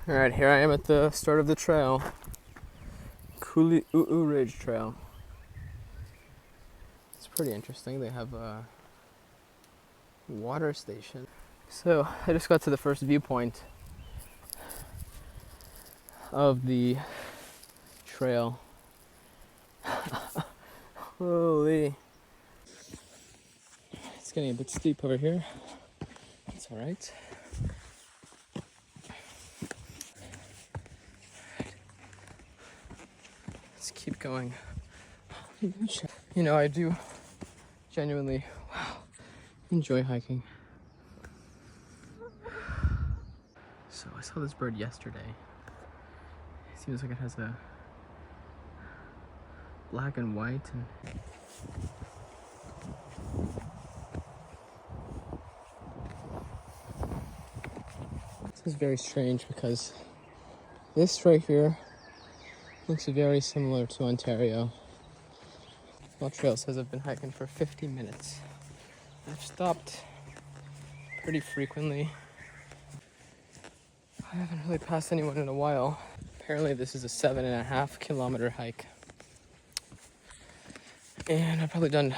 Alright, here I am at the start of the trail. Kuli Ridge Trail. It's pretty interesting. They have a water station. So I just got to the first viewpoint of the trail. Holy. It's getting a bit steep over here. That's alright. Let's keep going. You know, I do genuinely, enjoy hiking. So I saw this bird yesterday. It seems like it has a black and white and this is very strange because this right here looks very similar to Ontario. Well, trail says I've been hiking for 50 minutes. I've stopped pretty frequently. I haven't really passed anyone in a while. Apparently this is a 7.5 kilometer hike. And I've probably done,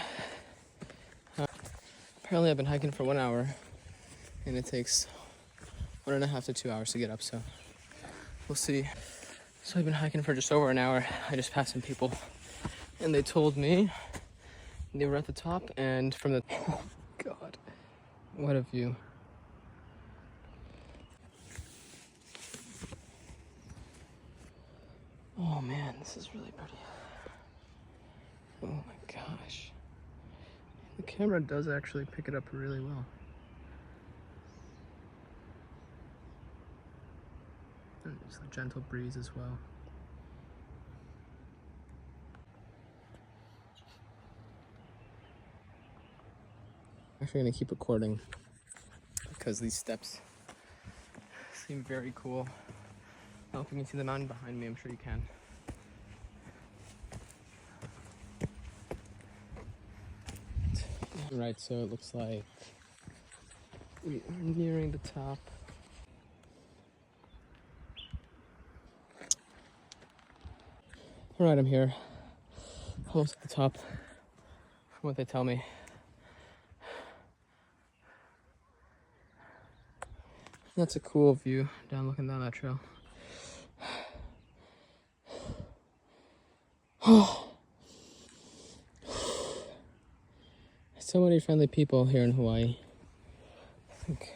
apparently I've been hiking for 1 hour and it takes 1.5 to 2 hours to get up, so we'll see. So I've been hiking for just over an hour. I just passed some people and they told me they were at the top and from the, oh God, what a view. Oh man, this is really pretty. Oh my gosh. The camera does actually pick it up really well. And it's a gentle breeze as well. I'm actually gonna keep recording because these steps seem very cool. I hope you can see the mountain behind me, I'm sure you can. Right, so it looks like we are nearing the top. Alright, I'm here. Almost at the top, from what they tell me. That's a cool view looking down that trail. So many friendly people here in Hawaii. I think